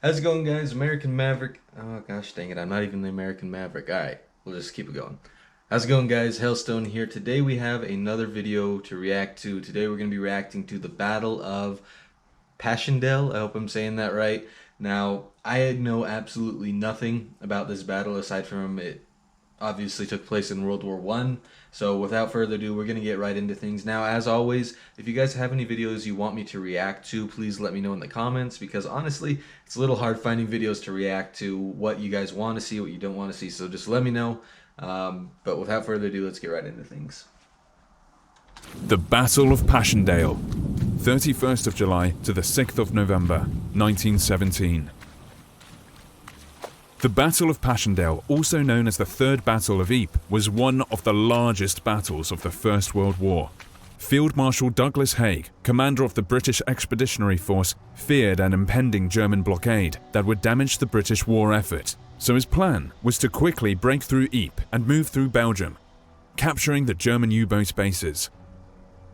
How's it going, guys? American Maverick. Oh, gosh dang it. I'm not even the American Maverick. Alright, we'll just keep it going. How's it going, guys? Hailstone here. Today we have another video to react to. Today we're going to be reacting to the Battle of Passchendaele. I hope I'm saying that right. Now, I know absolutely nothing about this battle aside from it obviously took place in World War One. So without further ado, we're going to get right into things. Now, as always, if you guys have any videos you want me to react to, please let me know in the comments, because honestly, it's a little hard finding videos to react to what you guys want to see, what you don't want to see. So just let me know. But without further ado, let's get right into things. The Battle of Passchendaele, 31st of July to the 6th of November, 1917. The Battle of Passchendaele, also known as the Third Battle of Ypres, was one of the largest battles of the First World War. Field Marshal Douglas Haig, commander of the British Expeditionary Force, feared an impending German blockade that would damage the British war effort, so his plan was to quickly break through Ypres and move through Belgium, capturing the German U-boat bases.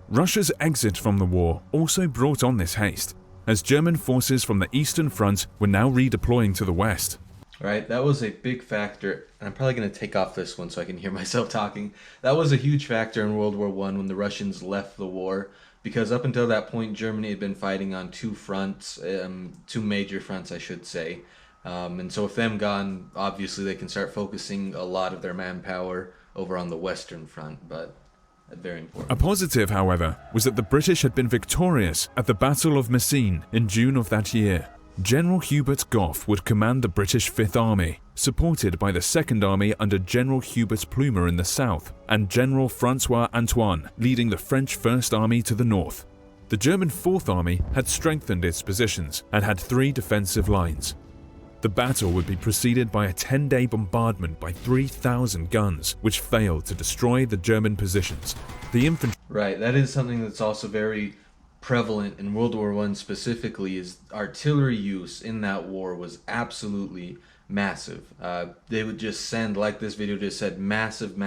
Russia's exit from the war also brought on this haste, as German forces from the Eastern Front were now redeploying to the west. Right, that was a big factor, and I'm probably going to take off this one so I can hear myself talking. That was a huge factor in World War One when the Russians left the war, because up until that point, Germany had been fighting on two fronts, two major fronts, I should say. And so with them gone, obviously they can start focusing a lot of their manpower over on the Western Front, but very important. A positive, however, was that the British had been victorious at the Battle of Messines in June of that year. General Hubert Gough would command the British Fifth Army, supported by the Second Army under General Hubert Plumer in the south, and General Francois Antoine leading the French First Army to the north. The German Fourth Army had strengthened its positions and had three defensive lines. The battle would be preceded by a 10-day bombardment by 3,000 guns, which failed to destroy the German positions. The infantry... Right, that is something that's also very prevalent in World War One specifically, is artillery use in that war was absolutely massive. They would just send, like this video just said, massive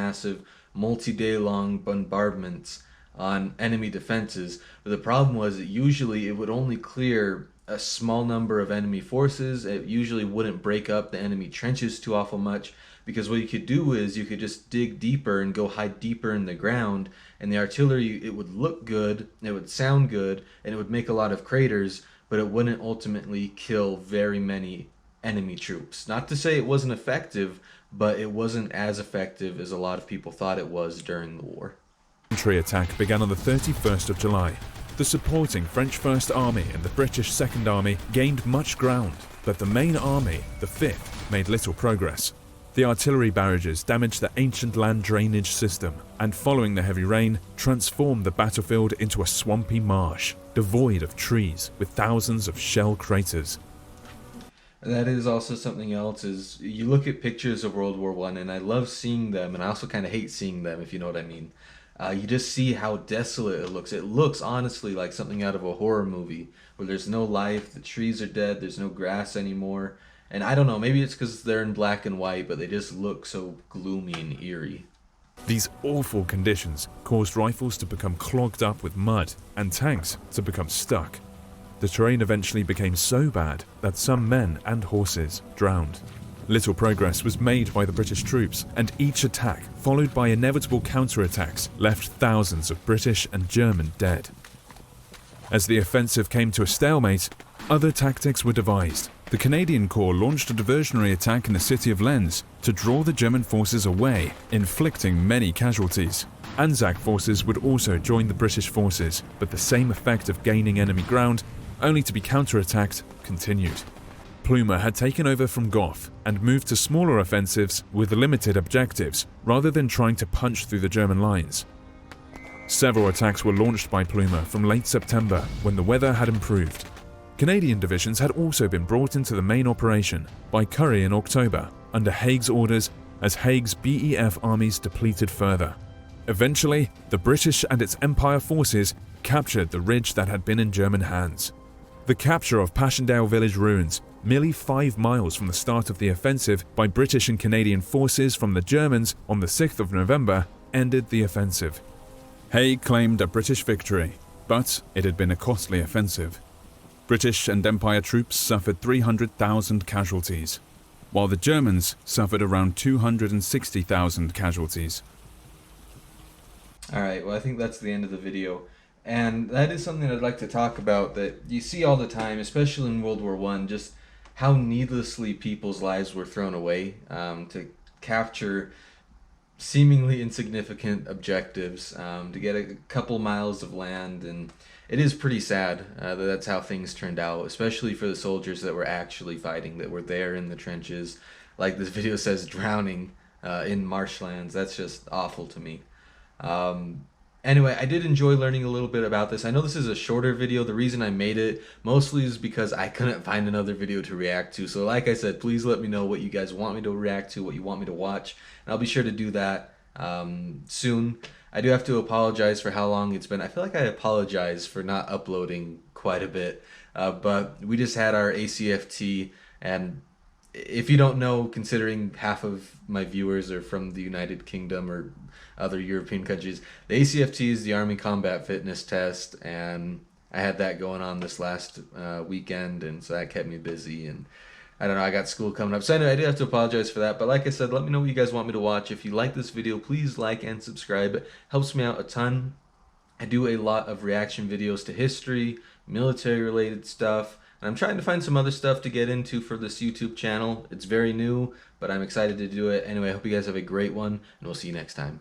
multi-day long bombardments on enemy defenses. But the problem was that usually it would only clear a small number of enemy forces. It usually wouldn't break up the enemy trenches too awful much, because what you could do is you could just dig deeper and go hide deeper in the ground, and the artillery, it would look good, it would sound good, and it would make a lot of craters, but it wouldn't ultimately kill very many enemy troops. Not to say it wasn't effective, but it wasn't as effective as a lot of people thought it was during the war. Infantry attack began on the 31st of July. The supporting French First Army and the British Second Army gained much ground, but the main army, the Fifth, made little progress. The artillery barrages damaged the ancient land drainage system, and following the heavy rain, transformed the battlefield into a swampy marsh, devoid of trees, with thousands of shell craters. That is also something else, is you look at pictures of World War One, and I love seeing them, and I also kind of hate seeing them, if you know what I mean. You just see how desolate it looks. It looks honestly like something out of a horror movie, where there's no life, the trees are dead, there's no grass anymore. And I don't know, maybe it's because they're in black and white, but they just look so gloomy and eerie. These awful conditions caused rifles to become clogged up with mud and tanks to become stuck. The terrain eventually became so bad that some men and horses drowned. Little progress was made by the British troops, and each attack, followed by inevitable counterattacks, left thousands of British and German dead. As the offensive came to a stalemate, other tactics were devised. The Canadian Corps launched a diversionary attack in the city of Lens to draw the German forces away, inflicting many casualties. Anzac forces would also join the British forces, but the same effect of gaining enemy ground, only to be counterattacked, continued. Plumer had taken over from Gough and moved to smaller offensives with limited objectives, rather than trying to punch through the German lines. Several attacks were launched by Plumer from late September, when the weather had improved. Canadian divisions had also been brought into the main operation by Currie in October, under Haig's orders, as Haig's BEF armies depleted further. Eventually, the British and its Empire forces captured the ridge that had been in German hands. The capture of Passchendaele village ruins, merely 5 miles from the start of the offensive by British and Canadian forces from the Germans on the 6th of November, ended the offensive. Haig claimed a British victory, but it had been a costly offensive. British and Empire troops suffered 300,000 casualties, while the Germans suffered around 260,000 casualties. Alright, well I think that's the end of the video. And that is something I'd like to talk about that you see all the time, especially in World War One, just how needlessly people's lives were thrown away to capture seemingly insignificant objectives, to get a couple miles of land. And it is pretty sad that that's how things turned out, especially for the soldiers that were actually fighting, that were there in the trenches, like this video says, drowning in marshlands. That's just awful to me. Anyway, I did enjoy learning a little bit about this. I know this is a shorter video. The reason I made it mostly is because I couldn't find another video to react to. So like I said, please let me know what you guys want me to react to, what you want me to watch, and I'll be sure to do that soon. I do have to apologize for how long it's been. I feel like I apologize for not uploading quite a bit, but we just had our ACFT, and if you don't know, considering half of my viewers are from the United Kingdom or other European countries, the ACFT is the Army Combat Fitness Test, and I had that going on this last weekend, and so that kept me busy, and I don't know, I got school coming up. So anyway, I do have to apologize for that, but like I said, let me know what you guys want me to watch. If you like this video, please like and subscribe. It helps me out a ton. I do a lot of reaction videos to history, military-related stuff, and I'm trying to find some other stuff to get into for this YouTube channel. It's very new, but I'm excited to do it. Anyway, I hope you guys have a great one, and we'll see you next time.